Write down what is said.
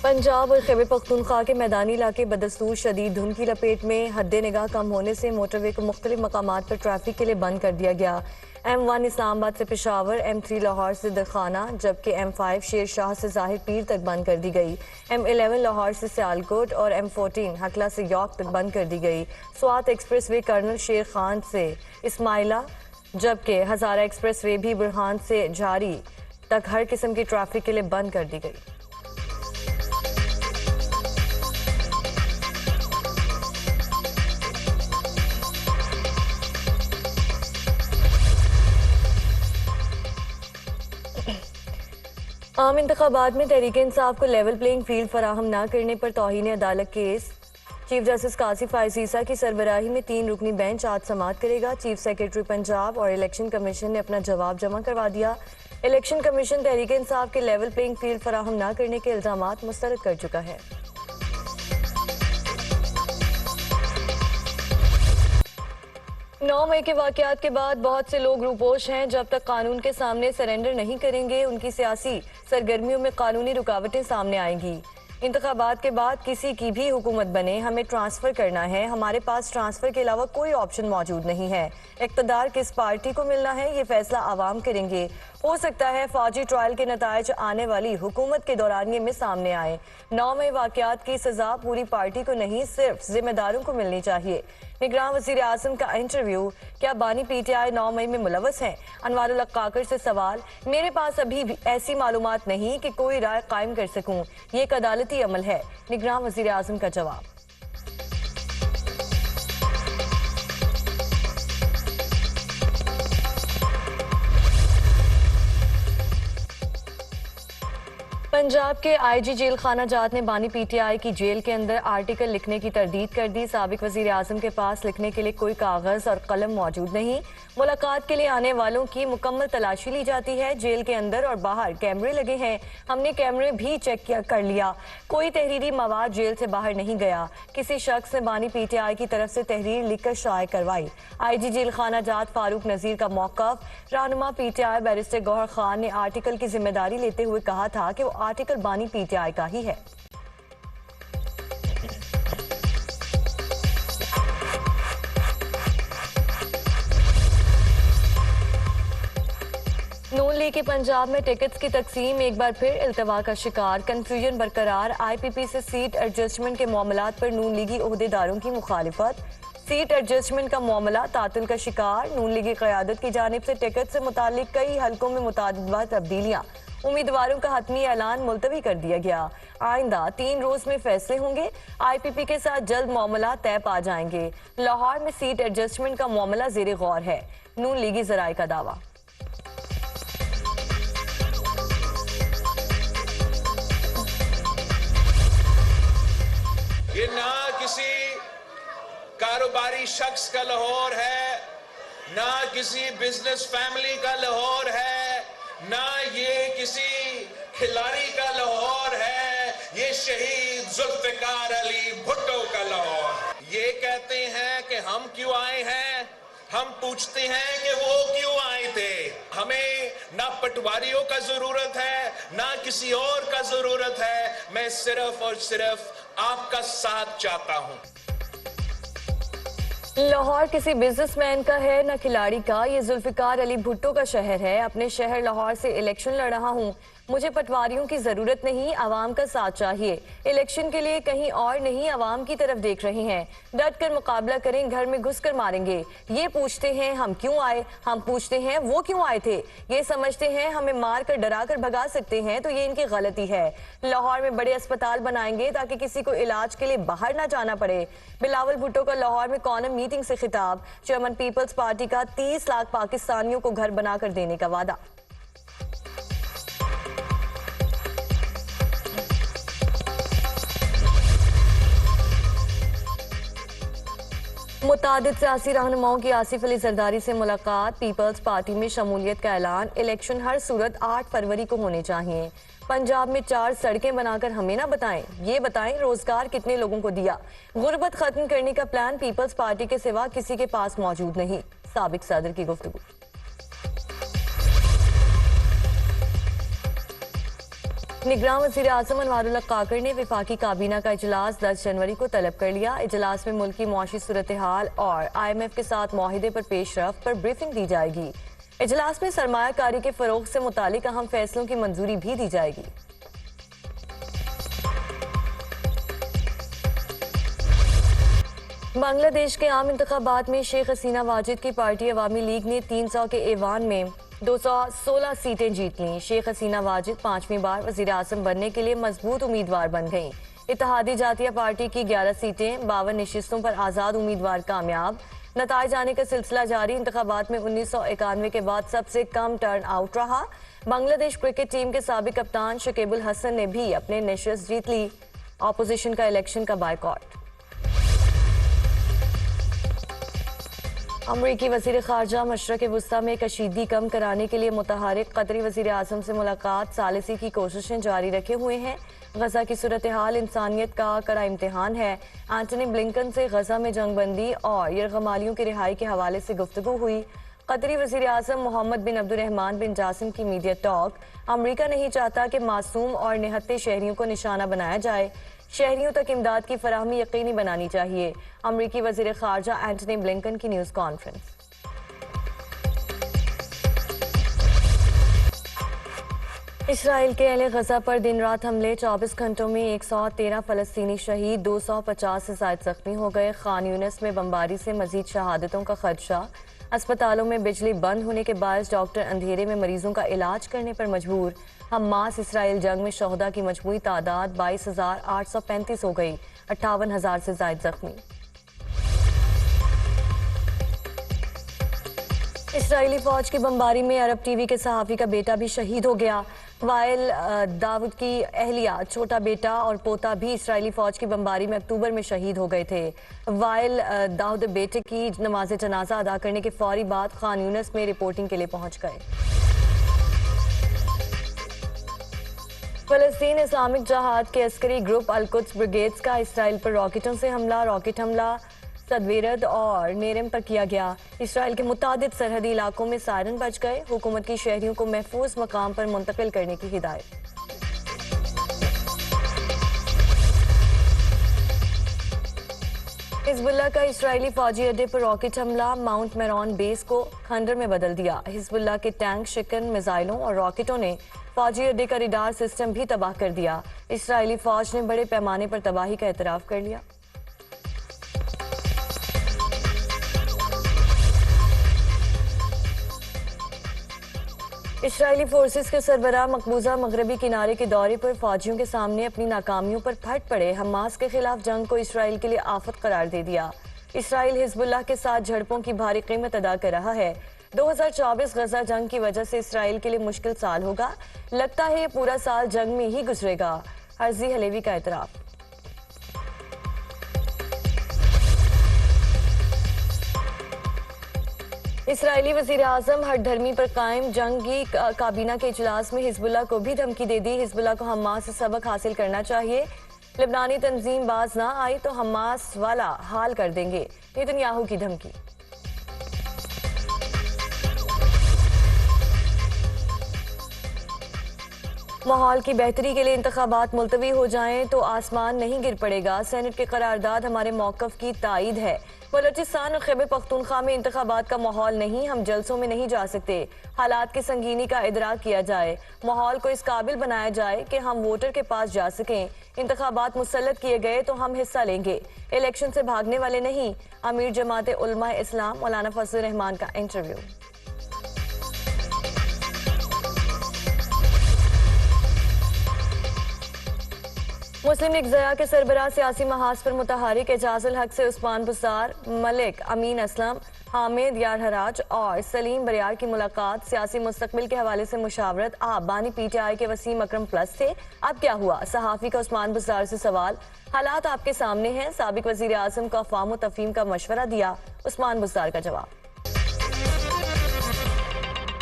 पंजाब और खैबर पख्तूनख्वा के मैदानी इलाके बदस्तूर शदीद धुंध की लपेट में। हद निगाह कम होने से मोटरवे को मुख्तलिफ मकामात पर ट्रैफिक के लिए बंद कर दिया गया। M1 इस्लामाबाद से पेशावर, M3 लाहौर से दरखाना, जबकि M5 शेर शाह से जाहिर पीर तक बंद कर दी गई। M11 लाहौर से सियालकोट और M14 हकला से यॉर्क तक बंद कर दी गई। स्वात एक्सप्रेस वे कर्नल शेर खान से इस्माइला, जबकि हजारा एक्सप्रेस वे भी बुरहान से जारी तक हर किस्म की ट्रैफिक के लिए बंद कर दी गई। आम इंतखाबात में तहरीक इंसाफ को लेवल प्लेइंग फील्ड फराहम न करने पर तौहीन अदालत केस। चीफ जस्टिस कासिफ फायज ईसा की सरबराही में 3 रुकनी बेंच आज समाअत करेगा। चीफ सेक्रेटरी पंजाब और इलेक्शन कमीशन ने अपना जवाब जमा करवा दिया। इलेक्शन कमीशन तहरीक इंसाफ के लेवल प्लेइंग फील्ड फराहम न करने के इल्जामात मुस्तरद कर चुका है। 9 मई के वाकयात के बाद बहुत से लोग रूपोश हैं। जब तक कानून के सामने सरेंडर नहीं करेंगे, उनकी सियासी सरगर्मियों में कानूनी रुकावटें सामने आएंगी। इंतखाबात के बाद किसी की भी हुकूमत बने, हमें ट्रांसफर करना है। हमारे पास ट्रांसफर के अलावा कोई ऑप्शन मौजूद नहीं है। इक़्तिदार किस पार्टी को मिलना है, ये फैसला आवाम करेंगे। हो सकता है फौजी ट्रायल के नतायज आने वाली हुकूमत के दौरानिये में सामने आए। 9 मई वाकयात की सजा पूरी पार्टी को नहीं, सिर्फ जिम्मेदारों को मिलनी चाहिए। निगरान वज़ीर आज़म का इंटरव्यू, क्या बानी PTI 9 मई में मुलव्वस हैं? अनवारुल हक काकर से सवाल, मेरे पास अभी भी ऐसी मालूमात नहीं कि कोई राय कायम कर सकूं, ये एक अदालती अमल है। निगरान वज़ीर आज़म का जवाब। पंजाब के IG जेल खाना जात ने बानी PTI की जेल के अंदर आर्टिकल लिखने की तरदीद कर दी। साबिक वजीर आजम के पास लिखने के लिए कोई कागज और कलम मौजूद नहीं। मुलाकात के लिए आने वालों की मुकम्मल तलाशी ली जाती है। जेल के अंदर और बाहर कैमरे लगे हैं, हमने कैमरे भी चेक कर लिया। कोई तहरीरी मवाद जेल से बाहर नहीं गया। किसी शख्स ने बानी PTI की तरफ से तहरीर लिखकर शाये करवाई। IG जेल खाना जात फारूक नजीर का मौक़िफ़, रहनुमा PTI बैरिस्टर गौहर खान ने आर्टिकल की जिम्मेदारी लेते हुए कहा था कि वो आर्टिकल बानी PTI का ही है। नून लीग के पंजाब में टिकट्स की तकसीम एक बार फिर इल्तवा का शिकार। कंफ्यूजन बरकरार। IPP से सीट एडजस्टमेंट के मामलात पर नून लीगी ओहदेदारों की मुखालिफत। सीट एडजस्टमेंट का मामला तातुल का शिकार। नून लीगी क़यादत की जानिब से टिकट से मुतालिक कई हलकों में मुतादिद तब्दीलियां। उम्मीदवारों का हतमी ऐलान मुलतवी कर दिया गया। आइंदा 3 रोज में फैसले होंगे। IPP के साथ जल्द मामला तय पा जाएंगे। लाहौर में सीट एडजस्टमेंट का मामला ज़ेरे गौर है, नून लीगी ज़राए का दावा। ये ना किसी कारोबारी शख्स का लाहौर है, ना किसी बिजनेस फैमिली का लाहौर है, ना ये किसी खिलाड़ी का लाहौर है, ये शहीद जुल्फिकार अली भुट्टो का लाहौर। ये कहते हैं कि हम क्यों आए हैं, हम पूछते हैं कि वो क्यों आए थे। हमें ना पटवारियों का जरूरत है, ना किसी और का जरूरत है। मैं सिर्फ और सिर्फ आपका साथ चाहता हूं। लाहौर किसी बिजनेसमैन का है न खिलाड़ी का, ये जुल्फिकार अली भुट्टो का शहर है। अपने शहर लाहौर से इलेक्शन लड़ रहा हूँ। मुझे पटवारियों की जरूरत नहीं, आवाम का साथ चाहिए। इलेक्शन के लिए कहीं और नहीं, आवाम की तरफ देख रहे हैं। डट कर मुकाबला करें, घर में घुस कर मारेंगे। ये पूछते हैं हम क्यों आए, हम पूछते हैं वो क्यों आए थे। ये समझते हैं हमें मार कर डरा कर भगा सकते हैं, तो ये इनकी गलती है। लाहौर में बड़े अस्पताल बनाएंगे ताकि किसी को इलाज के लिए बाहर ना जाना पड़े। बिलावल भुट्टो का लाहौर में कॉनम मीटिंग से खिताब। चेयरमैन पीपल्स पार्टी का 30 लाख पाकिस्तानियों को घर बनाकर देने का वादा। मुतादिद सियासी रहनुमाओं की आसिफ अली जरदारी से मुलाकात। पीपल्स पार्टी में शमूलियत का ऐलान। इलेक्शन हर सूरत 8 फरवरी को होने चाहिए। पंजाब में 4 सड़कें बनाकर हमें ना बताएं, ये बताएं रोजगार कितने लोगों को दिया। गुर्बत खत्म करने का प्लान पीपल्स पार्टी के सिवा किसी के पास मौजूद नहीं। साबिक सदर की गुफ्तगू। निगरान वज़ीर आज़म अनवारुल्लाह काकड़ ने वफाकी काबीना का इजलास 10 जनवरी को तलब कर लिया। इजलास में मुल्क की मुआशी सूरत हाल और IMF के साथ माहिदे पर पेशरफ्त पर ब्रीफिंग दी जाएगी। इजलास में सरमायाकारी के फरोग से मुतालिक अहम फैसलों की मंजूरी भी दी जाएगी। बांग्लादेश के आम इंतखाबात में शेख हसीना वाजिद की पार्टी अवामी लीग ने 300 के ऐवान में 216 सीटें जीत लीं। शेख हसीना वाजिद 5वीं बार वज़ीर आज़म बनने के लिए मजबूत उम्मीदवार बन गईं। इत्तेहादी जातिया पार्टी की 11 सीटें 52 नशिस्तों पर आज़ाद उम्मीदवार कामयाब। नताइज आने का सिलसिला जारी। इंतखाबात में 1991 के बाद सबसे कम टर्न आउट रहा। बांग्लादेश क्रिकेट टीम के साबिक कप्तान शकीबुल हसन ने भी अपने नशिस्त जीत ली। ऑपोजिशन का इलेक्शन का बायकॉट। अमरीकी वज़ीर ख़ारजा मशरक़ वुस्ता में कशीदगी कम कराने के लिए मुतहरिक कतरी वज़ीर आज़म से मुलाकात सालिसी की कोशिशें जारी रखे हुए हैं। गजा की सूरत हाल इंसानियत का कड़ा इम्तिहान है। एंटनी ब्लिंकन से गजा में जंगबंदी और यरगमालियों की रिहाई के हवाले से गुफ्तगू हुई। कतरी वज़ीर आज़म मोहम्मद बिन अब्दुर्रहमान बिन जासिम की मीडिया टॉक। अमरीका नहीं चाहता कि मासूम और निहत्ते शहरियों को निशाना बनाया जाए। शहरियों तक इमदाद की फराहमी यकीनी बनानी चाहिए। अमरीकी वज़ीर ख़ारजा एंटनी ब्लिंकन की न्यूज़ कॉन्फ्रेंस। इसराइल के अहले गजा पर दिन रात हमले। 24 घंटों में 113 फ़लस्तीनी शहीद, 250 से ज़ायद जख्मी हो गए। खान यूनिस में बमबारी से मजीद शहादतों का खदशा। अस्पतालों में बिजली बंद होने के बायस डॉक्टर अंधेरे में मरीजों का इलाज करने पर मजबूर। हमास इसराइल जंग में शोहदा की मजमूई तादाद 22,835 हो गई, 58,000 से ज़ायद जख्मी। इसराइली फौज की बमबारी में अरब टीवी के सहाफ़ी का बेटा भी शहीद हो गया। वाइल दाऊद की अहलिया, छोटा बेटा और पोता भी इसराइली फौज की बमबारी में अक्टूबर में शहीद हो गए थे। वाइल दाऊद बेटे की नमाज जनाजा अदा करने के फौरी बाद खान यूनिस में रिपोर्टिंग के लिए पहुंच गए। फ़लस्तीन इस्लामिक जहाद के अस्करी ग्रुप अल-कुद्स ब्रिगेड्स का इसराइल पर रॉकेटों से हमला। रॉकेट हमला सदवेरद और नेरम पर किया गया। इसराइल के मुतादिद सरहदी इलाकों में सायरन बज गए। हुकूमत की शहरियों को महफूज मकाम पर मुंतकिल करने की हिदायत। हिजबुल्लाह का इसराइली फौजी अड्डे पर रॉकेट हमला। माउंट मेरॉन बेस को खंडर में बदल दिया। हिजबुल्लाह के टैंक, शिकन, मिसाइलों और रॉकेटों ने फौजी अड्डे का रडार सिस्टम भी तबाह कर दिया। इसराइली फौज ने बड़े पैमाने पर तबाही का एतराफ कर लिया। इसराइली फोर्सेस के सरबराह मकबूजा मगरबी किनारे के दौरे पर फौजियों के सामने अपनी नाकामियों पर फट पड़े। हमास के खिलाफ जंग को इसराइल के लिए आफत करार दे दिया। इसराइल हिजबुल्लाह के साथ झड़पों की भारी कीमत अदा कर रहा है। 2024 गजा जंग की वजह से इसराइल के लिए मुश्किल साल होगा। लगता है ये पूरा साल जंग में ही गुजरेगा। हर्जी हलेवी का एतराफ। इसराइली वज़ीर आज़म हठधर्मी पर कायम। जंगी काबीना के इजलास में हिजबुल्लाह को भी धमकी दे दी। हिजबुल्लाह को हमास से सबक हासिल करना चाहिए। लेबनानी तंजीम बाज ना आई तो हमास वाला हाल कर देंगे, नेतन्याहू की धमकी। माहौल की बेहतरी के लिए इंतखाबात मुलतवी हो जाएं तो आसमान नहीं गिर पड़ेगा। सेनेट की करारदाद हमारे मौक़िफ़ की तायीद है। बलोचिस्तान और खैबर पख्तूनख्वा में इंतखाबात का माहौल नहीं, हम जलसों में नहीं जा सकते। हालात की संगीनी का इदराक किया जाए, माहौल को इस काबिल बनाया जाए कि हम वोटर के पास जा सकें। इंतखाबात मुसल्लत किए गए तो हम हिस्सा लेंगे, इलेक्शन से भागने वाले नहीं। अमीर जमात उलमा इस्लाम मौलाना फजल रहमान का इंटरव्यू। मुस्लिम लीग ज़या के सरबराह सियासी महाज पर मुतहरिक एजाजुल हक से उस्मान बुज़दार, मलिक अमीन असलम, हामिद यार हराज और सलीम बरियार की मुलाकात। सियासी मुस्तकबिल के हवाले से मुशावरत। आप बानी PTI के वसीम अकरम प्लस थे, अब क्या हुआ? सहाफ़ी का उस्मान बुज़दार से सवाल। हालात आपके सामने हैं। साबिक वज़ीर आज़म को अफ़वाम व तफ़हीम का मशवरा दिया, उस्मान बुज़दार का जवाब।